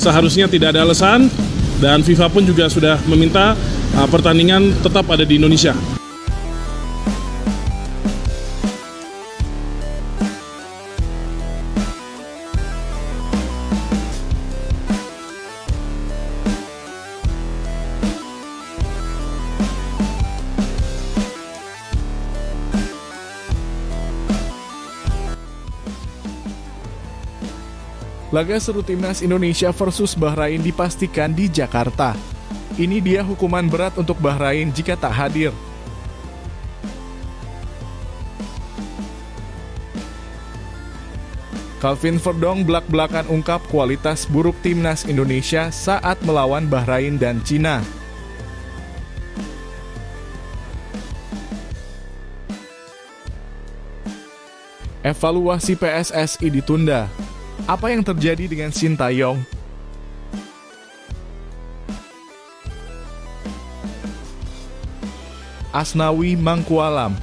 seharusnya tidak ada alasan, dan FIFA pun juga sudah meminta pertandingan tetap ada di Indonesia. Laga seru Timnas Indonesia versus Bahrain dipastikan di Jakarta. Ini dia hukuman berat untuk Bahrain jika tak hadir. Calvin Verdong belak-belakan ungkap kualitas buruk Timnas Indonesia saat melawan Bahrain dan Cina. Evaluasi PSSI ditunda. Apa yang terjadi dengan Sintayong? Asnawi Mangkualam.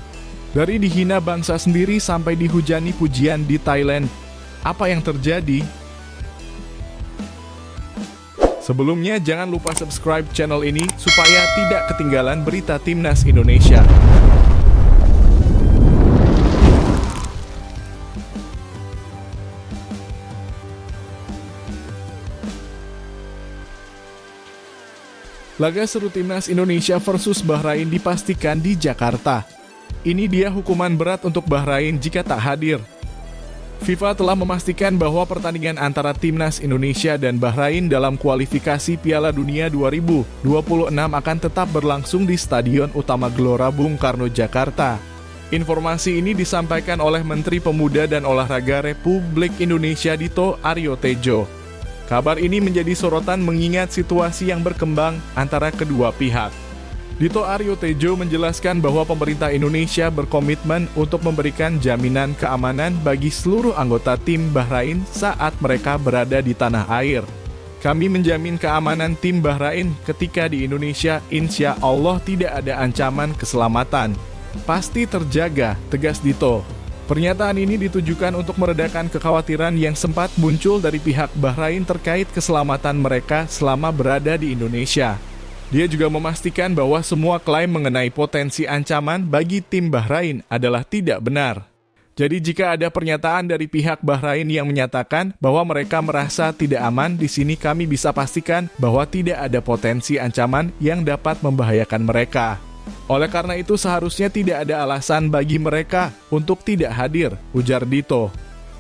Dari dihina bangsa sendiri sampai dihujani pujian di Thailand. Apa yang terjadi? Sebelumnya jangan lupa subscribe channel ini supaya tidak ketinggalan berita Timnas Indonesia. Laga seru Timnas Indonesia versus Bahrain dipastikan di Jakarta. Ini dia hukuman berat untuk Bahrain jika tak hadir. FIFA telah memastikan bahwa pertandingan antara Timnas Indonesia dan Bahrain dalam kualifikasi Piala Dunia 2026 akan tetap berlangsung di Stadion Utama Gelora Bung Karno, Jakarta. Informasi ini disampaikan oleh Menteri Pemuda dan Olahraga Republik Indonesia Dito Aryo Tejo. Kabar ini menjadi sorotan mengingat situasi yang berkembang antara kedua pihak. Dito Aryo Tejo menjelaskan bahwa pemerintah Indonesia berkomitmen untuk memberikan jaminan keamanan bagi seluruh anggota tim Bahrain saat mereka berada di tanah air. Kami menjamin keamanan tim Bahrain ketika di Indonesia, insya Allah tidak ada ancaman keselamatan. Pasti terjaga, tegas Dito. Pernyataan ini ditujukan untuk meredakan kekhawatiran yang sempat muncul dari pihak Bahrain terkait keselamatan mereka selama berada di Indonesia. Dia juga memastikan bahwa semua klaim mengenai potensi ancaman bagi tim Bahrain adalah tidak benar. Jadi jika ada pernyataan dari pihak Bahrain yang menyatakan bahwa mereka merasa tidak aman, di sini kami bisa pastikan bahwa tidak ada potensi ancaman yang dapat membahayakan mereka. Oleh karena itu seharusnya tidak ada alasan bagi mereka untuk tidak hadir, ujar Dito.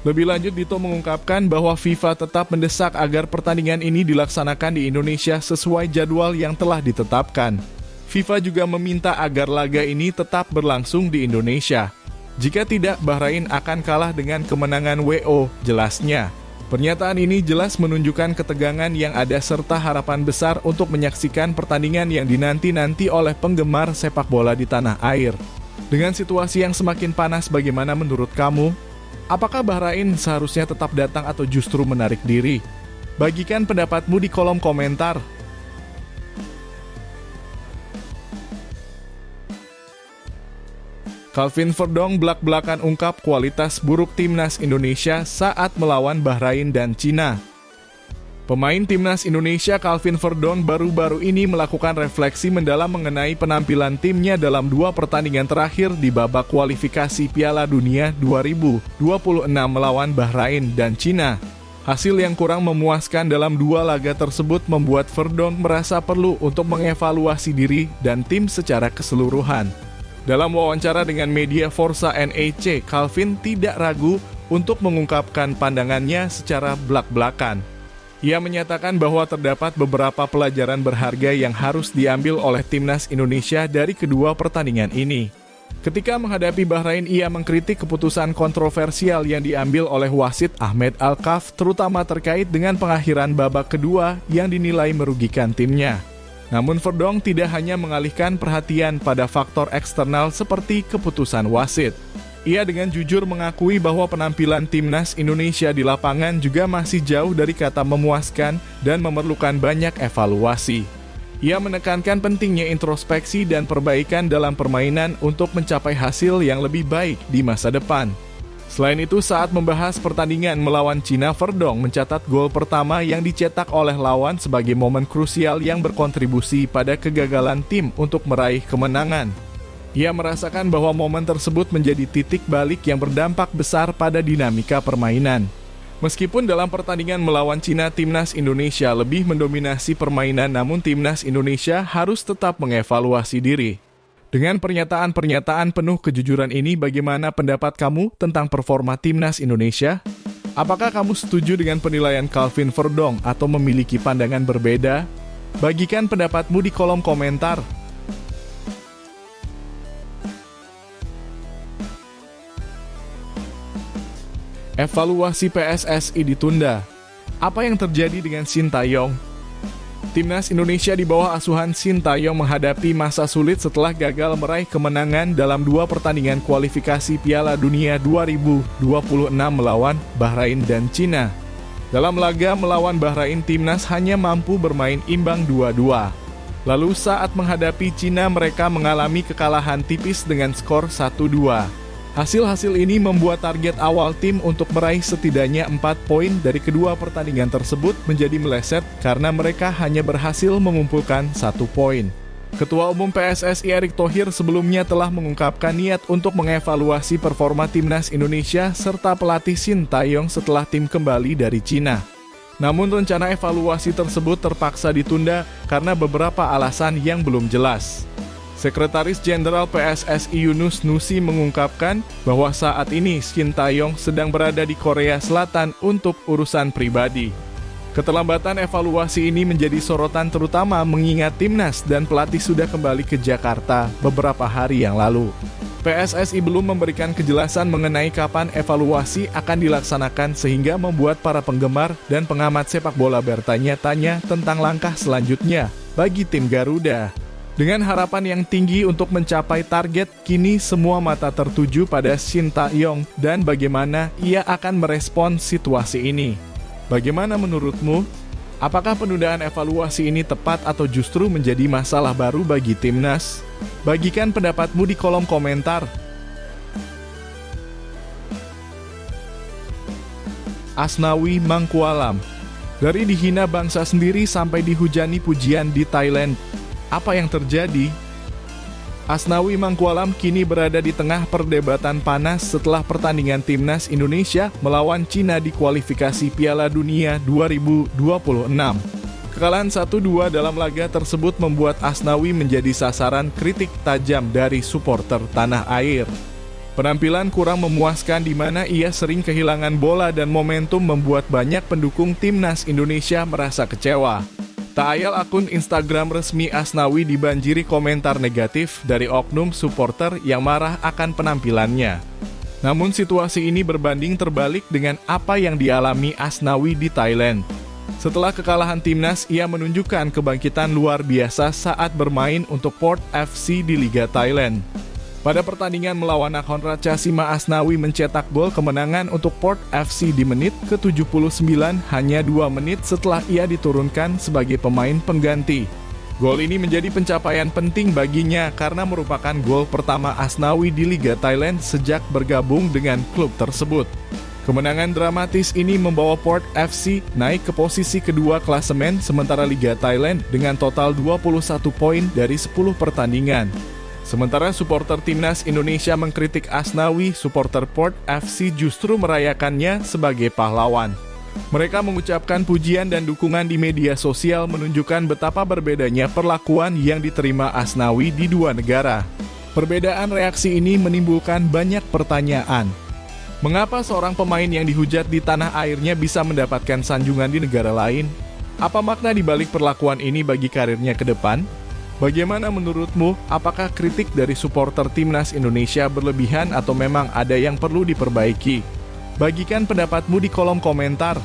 Lebih lanjut, Dito mengungkapkan bahwa FIFA tetap mendesak agar pertandingan ini dilaksanakan di Indonesia sesuai jadwal yang telah ditetapkan. FIFA juga meminta agar laga ini tetap berlangsung di Indonesia. Jika tidak, Bahrain akan kalah dengan kemenangan WO, jelasnya. Pernyataan ini jelas menunjukkan ketegangan yang ada serta harapan besar untuk menyaksikan pertandingan yang dinanti-nanti oleh penggemar sepak bola di tanah air. Dengan situasi yang semakin panas, bagaimana menurut kamu? Apakah Bahrain seharusnya tetap datang atau justru menarik diri? Bagikan pendapatmu di kolom komentar. Calvin Verdong belak-belakan ungkap kualitas buruk Timnas Indonesia saat melawan Bahrain dan Cina. Pemain Timnas Indonesia Calvin Verdong baru-baru ini melakukan refleksi mendalam mengenai penampilan timnya dalam dua pertandingan terakhir di babak kualifikasi Piala Dunia 2026 melawan Bahrain dan Cina. Hasil yang kurang memuaskan dalam dua laga tersebut membuat Verdong merasa perlu untuk mengevaluasi diri dan tim secara keseluruhan. Dalam wawancara dengan media Forza NEC, Calvin tidak ragu untuk mengungkapkan pandangannya secara belak-belakan. Ia menyatakan bahwa terdapat beberapa pelajaran berharga yang harus diambil oleh Timnas Indonesia dari kedua pertandingan ini. Ketika menghadapi Bahrain, ia mengkritik keputusan kontroversial yang diambil oleh wasit Ahmed Al-Kaf, terutama terkait dengan pengakhiran babak kedua yang dinilai merugikan timnya. Namun Verdong tidak hanya mengalihkan perhatian pada faktor eksternal seperti keputusan wasit. Ia dengan jujur mengakui bahwa penampilan Timnas Indonesia di lapangan juga masih jauh dari kata memuaskan dan memerlukan banyak evaluasi. Ia menekankan pentingnya introspeksi dan perbaikan dalam permainan untuk mencapai hasil yang lebih baik di masa depan. Selain itu, saat membahas pertandingan melawan Cina, Verdong mencatat gol pertama yang dicetak oleh lawan sebagai momen krusial yang berkontribusi pada kegagalan tim untuk meraih kemenangan. Ia merasakan bahwa momen tersebut menjadi titik balik yang berdampak besar pada dinamika permainan. Meskipun dalam pertandingan melawan Cina, timnas Indonesia lebih mendominasi permainan, namun timnas Indonesia harus tetap mengevaluasi diri. Dengan pernyataan-pernyataan penuh kejujuran ini, bagaimana pendapat kamu tentang performa timnas Indonesia? Apakah kamu setuju dengan penilaian Calvin Verdong atau memiliki pandangan berbeda? Bagikan pendapatmu di kolom komentar. Evaluasi PSSI ditunda. Apa yang terjadi dengan Sintayong? Timnas Indonesia di bawah asuhan Sintayong menghadapi masa sulit setelah gagal meraih kemenangan dalam 2 pertandingan kualifikasi Piala Dunia 2026 melawan Bahrain dan Cina. Dalam laga melawan Bahrain, timnas hanya mampu bermain imbang 2-2. Lalu saat menghadapi Cina, mereka mengalami kekalahan tipis dengan skor 1-2. Hasil-hasil ini membuat target awal tim untuk meraih setidaknya 4 poin dari kedua pertandingan tersebut menjadi meleset karena mereka hanya berhasil mengumpulkan 1 poin. Ketua Umum PSSI Erick Thohir sebelumnya telah mengungkapkan niat untuk mengevaluasi performa timnas Indonesia serta pelatih Sintayong setelah tim kembali dari Cina. Namun rencana evaluasi tersebut terpaksa ditunda karena beberapa alasan yang belum jelas. Sekretaris Jenderal PSSI Yunus Nusi mengungkapkan bahwa saat ini Sintayong sedang berada di Korea Selatan untuk urusan pribadi. Keterlambatan evaluasi ini menjadi sorotan terutama mengingat timnas dan pelatih sudah kembali ke Jakarta beberapa hari yang lalu. PSSI belum memberikan kejelasan mengenai kapan evaluasi akan dilaksanakan sehingga membuat para penggemar dan pengamat sepak bola bertanya-tanya tentang langkah selanjutnya bagi tim Garuda. Dengan harapan yang tinggi untuk mencapai target, kini semua mata tertuju pada Sintayong dan bagaimana ia akan merespon situasi ini. Bagaimana menurutmu? Apakah penundaan evaluasi ini tepat atau justru menjadi masalah baru bagi timnas? Bagikan pendapatmu di kolom komentar. Asnawi Mangkualam. Dari dihina bangsa sendiri sampai dihujani pujian di Thailand. Apa yang terjadi? Asnawi Mangkualam kini berada di tengah perdebatan panas setelah pertandingan timnas Indonesia melawan Cina di kualifikasi Piala Dunia 2026. Kekalahan 1-2 dalam laga tersebut membuat Asnawi menjadi sasaran kritik tajam dari supporter tanah air. Penampilan kurang memuaskan di mana ia sering kehilangan bola dan momentum membuat banyak pendukung timnas Indonesia merasa kecewa. Tak ayal akun Instagram resmi Asnawi dibanjiri komentar negatif dari oknum supporter yang marah akan penampilannya. Namun situasi ini berbanding terbalik dengan apa yang dialami Asnawi di Thailand. Setelah kekalahan timnas, ia menunjukkan kebangkitan luar biasa saat bermain untuk Port FC di Liga Thailand. Pada pertandingan melawan Nakhon Ratchasima, Asnawi mencetak gol kemenangan untuk Port FC di menit ke-79 hanya 2 menit setelah ia diturunkan sebagai pemain pengganti. Gol ini menjadi pencapaian penting baginya karena merupakan gol pertama Asnawi di Liga Thailand sejak bergabung dengan klub tersebut. Kemenangan dramatis ini membawa Port FC naik ke posisi kedua klasemen sementara Liga Thailand dengan total 21 poin dari 10 pertandingan. Sementara supporter timnas Indonesia mengkritik Asnawi, supporter Port FC justru merayakannya sebagai pahlawan. Mereka mengucapkan pujian dan dukungan di media sosial menunjukkan betapa berbedanya perlakuan yang diterima Asnawi di dua negara. Perbedaan reaksi ini menimbulkan banyak pertanyaan. Mengapa seorang pemain yang dihujat di tanah airnya bisa mendapatkan sanjungan di negara lain? Apa makna di balik perlakuan ini bagi karirnya ke depan? Bagaimana menurutmu? Apakah kritik dari supporter timnas Indonesia berlebihan atau memang ada yang perlu diperbaiki? Bagikan pendapatmu di kolom komentar.